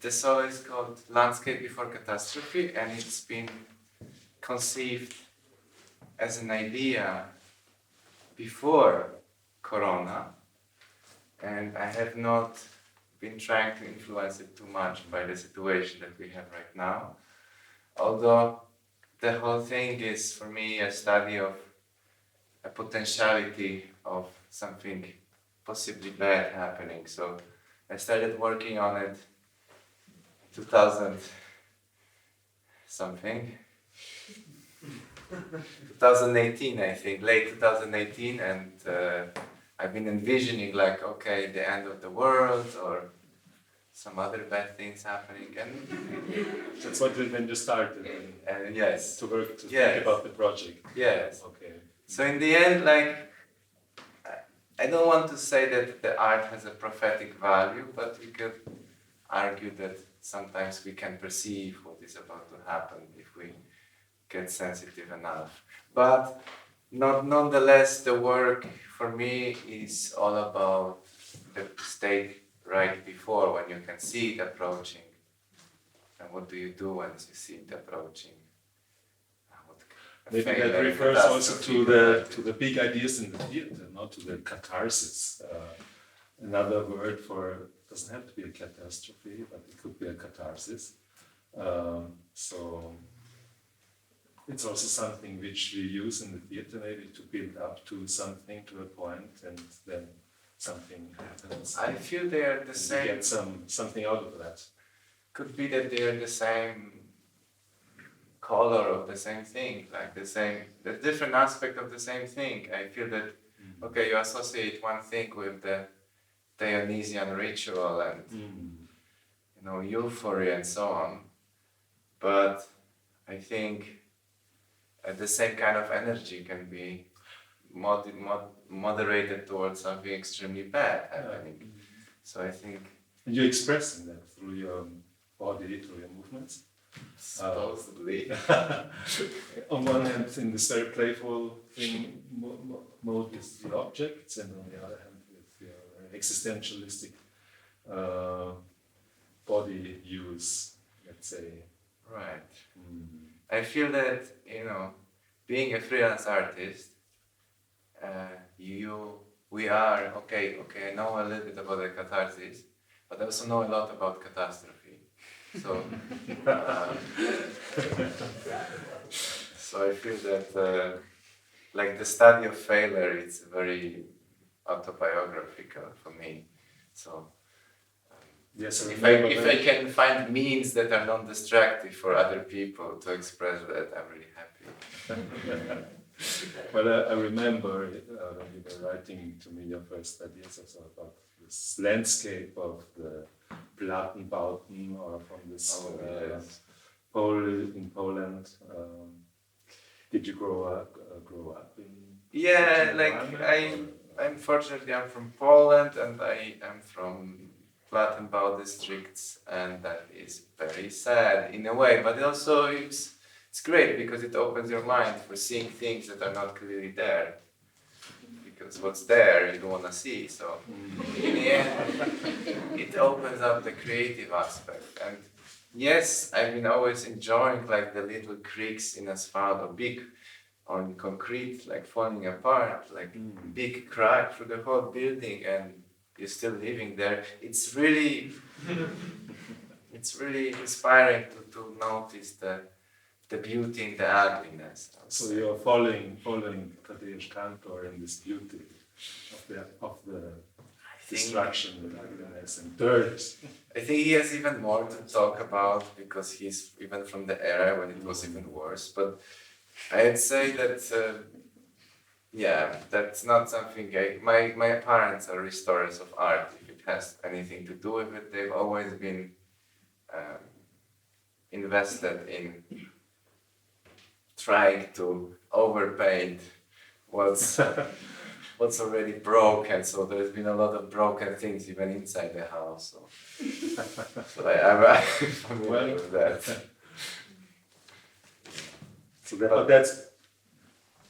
the solo is called Landscape Before Catastrophe, and it's been conceived as an idea before Corona, and I have not been trying to influence it too much by the situation that we have right now. Although the whole thing is for me a study of a potentiality of something possibly bad happening. So I started working on it 2000 something. 2018, I think, late 2018, and I've been envisioning like, okay, the end of the world or some other bad things happening, and that's what when you started yes, to work to yes. think about the project. Yes. Okay. So in the end, like, I don't want to say that the art has a prophetic value, but we could argue that sometimes we can perceive what is about to happen if we get sensitive enough. But nonetheless, the work for me is all about the state right before, when you can see it approaching. And what do you do once you see it approaching? Maybe that refers also to the big ideas in the theater, not to the catharsis. Another word for, doesn't have to be a catastrophe, but it could be a catharsis. So it's also something which we use in the theater maybe to build up to something, to a point, and then something happens. I feel they are the same. You get something out of that. Could be that they are the same color of the same thing, like the different aspect of the same thing. I feel that, okay, you associate one thing with the Dionysian ritual and, you know, euphoria and so on, but I think the same kind of energy can be moderated towards something extremely bad happening. So I think... And you're expressing that through your body, through your movements? Supposedly. On one hand, in this very playful thing, mode with the objects, and on the other hand, with your existentialistic body use, let's say. Right. I feel that, you know, being a freelance artist, we are, okay, I know a little bit about the catharsis, but I also know a lot about catastrophe. So, so I feel that, like the study of failure, it's very autobiographical for me. So, yes, if I can find means that are non-destructive for other people to express that, I'm really happy. Well, I remember when you were writing to me your first ideas also about this landscape of the Plattenbauten or from this pole in Poland. Did you grow up in? Yeah, like unfortunately I'm from Poland and I am from Plattenbau districts, and that is very sad in a way, but also it's great because it opens your mind for seeing things that are not clearly there. Because what's there you don't want to see, so in the end it opens up the creative aspect. And yes, I've been always enjoying like the little creaks in asphalt or big on concrete like falling apart, like big crack through the whole building and you're still living there. It's really inspiring to notice the beauty in the ugliness. So you're following Tadeusz Kantor in this beauty of the destruction, the ugliness and dirt. I think he has even more to talk about because he's even from the era when it was even worse. But I'd say that that's not something my parents are restorers of art. If it has anything to do with it, they've always been invested in trying to overpaint what's already broken. So there's been a lot of broken things even inside the house. So I'm familiar with that. So that's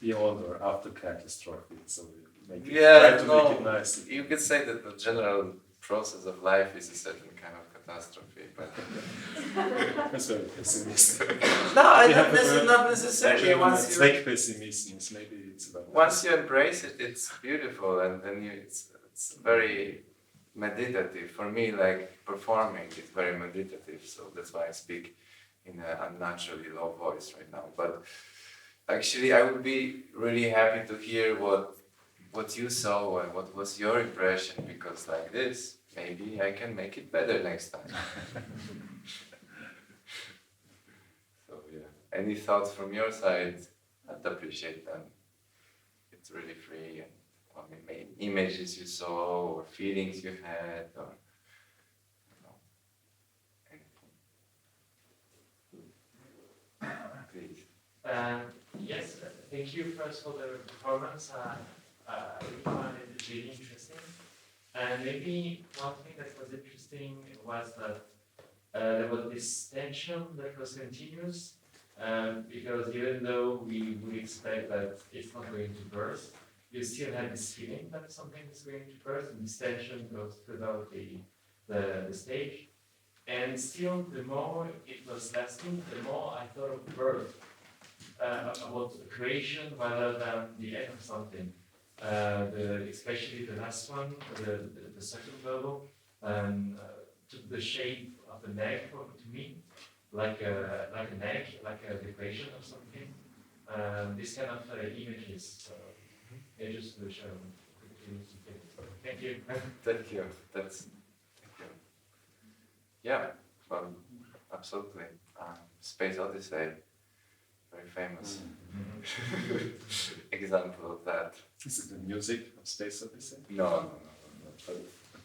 beyond or after catastrophe. So try to make it nice. You could say that the general process of life is a certain kind of catastrophe, but That's very pessimistic. No, We have a word- not necessarily. Zweckpessimism, maybe it's about Once you embrace it, it's beautiful, and then it's very meditative. For me, like performing is very meditative, so that's why I speak in an unnaturally low voice right now. But actually, I would be really happy to hear what you saw and what was your impression, because like this, maybe I can make it better next time. So yeah, any thoughts from your side? I'd appreciate them. It's really free, and maybe images you saw or feelings you had, or you know, anything. Please. Yes, thank you first for the performance. I really found it really interesting. And maybe one thing that was interesting was that there was this tension that was continuous, because even though we would expect that it's not going to burst, you still have this feeling that something is going to burst, and this tension goes throughout the stage. And still, the more it was lasting, the more I thought of birth, about creation rather than the end of something. Especially the last one, the second level, took the shape of an egg to me, like an egg, like a decoration of something. This kind of images, images which are thank you. Thank you. Thank you. Yeah, well, absolutely. Space Odyssey, very famous example of that. Is it the music of Space Odyssey? No. But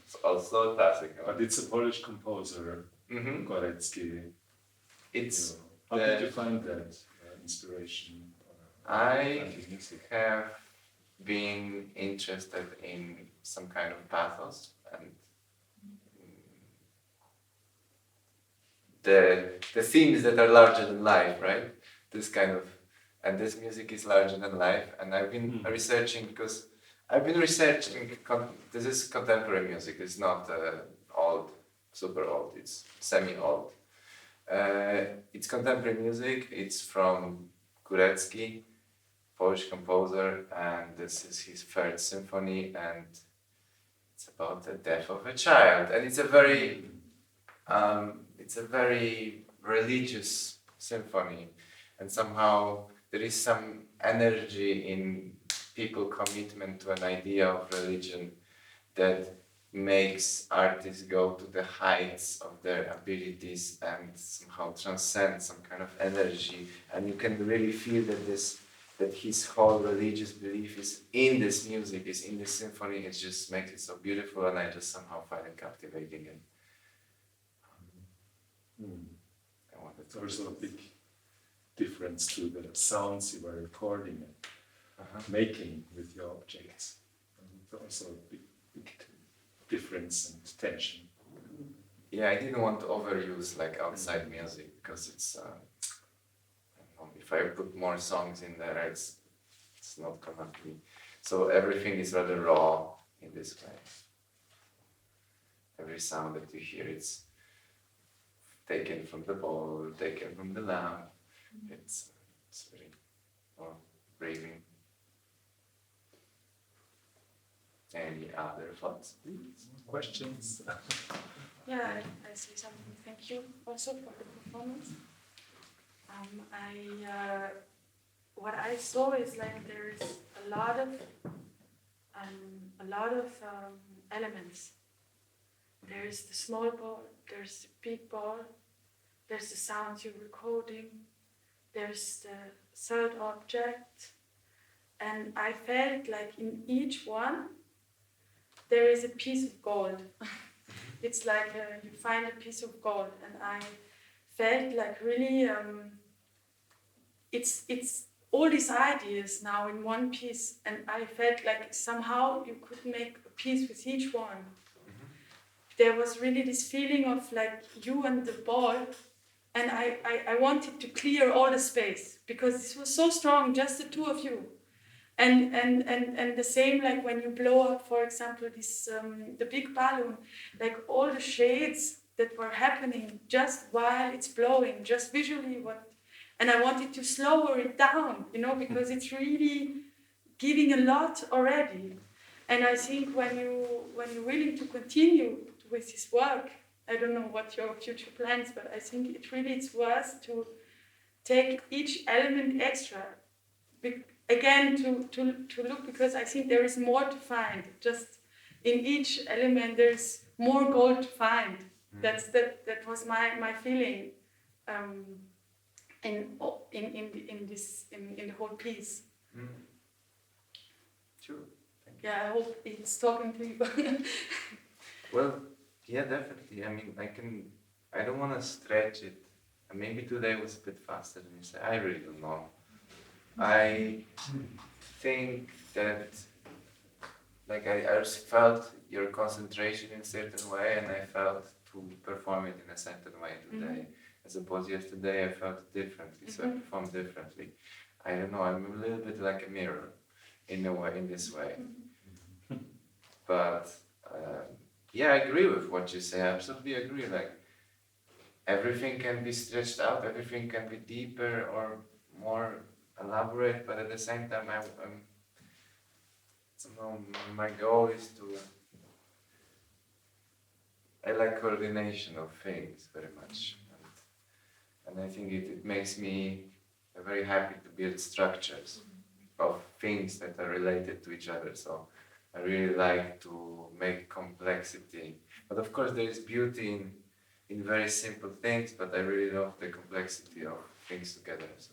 it's also a classic. But it's a Polish composer, Gorecki. It's How did you find that inspiration? I have been interested in some kind of pathos, and the themes that are larger than life, right? This kind of, and this music is larger than life, and I've been researching, because I've been researching, this is contemporary music, it's not old, super old, it's semi-old. It's contemporary music, it's from Górecki, Polish composer, and this is his third symphony, and it's about the death of a child, and it's a very religious symphony, and somehow there is some energy in people's commitment to an idea of religion that makes artists go to the heights of their abilities and somehow transcend some kind of energy, and you can really feel that his whole religious belief is in this music, is in this symphony. It just makes it so beautiful, and I just somehow find it captivating. And I wanted It's also a big difference to the sounds you were recording and making with your objects. And it's also a big difference and tension. Yeah, I didn't want to overuse like outside music, because it's I don't know, if I put more songs in there, it's not gonna be. So everything is rather raw in this way. Every sound that you hear, it's taken from the bowl, taken from the lamp. It's very more breathing. Any other thoughts? Questions? Yeah, I say something. Thank you also for the performance. What I saw is like there is a lot of elements. There is the small ball, there's the big ball, there's the sounds you're recording, there's the third object, and I felt like in each one there is a piece of gold. It's like you find a piece of gold, and I felt like really it's all these ideas now in one piece, and I felt like somehow you could make a piece with each one. There was really this feeling of like you and the ball, and I wanted to clear all the space, because this was so strong, just the two of you. And the same, like when you blow up, for example, this the big balloon, like all the shades that were happening just while it's blowing, just visually what, and I wanted to slower it down, you know, because it's really giving a lot already. And I think when you're willing to continue with this work, I don't know what your future plans, but I think it's worth to take each element extra. Again, to look, because I think there is more to find. Just in each element, there's more gold to find. That was my feeling in the whole piece. Sure. Yeah, I hope it's talking to you. Well, yeah, definitely. I mean, I don't want to stretch it. And maybe today was a bit faster than you said. I really don't know. I think that, like, I just felt your concentration in a certain way, and I felt to perform it in a certain way today. As opposed to yesterday, I felt it differently, so I performed differently. I don't know, I'm a little bit like a mirror, in a way, in this way. But, yeah, I agree with what you say, I absolutely agree. Like, everything can be stretched out, everything can be deeper or more elaborate, but at the same time, my goal is to, I like coordination of things very much, and I think it makes me very happy to build structures of things that are related to each other. So I really like to make complexity, but of course there is beauty in very simple things, but I really love the complexity of things together. So.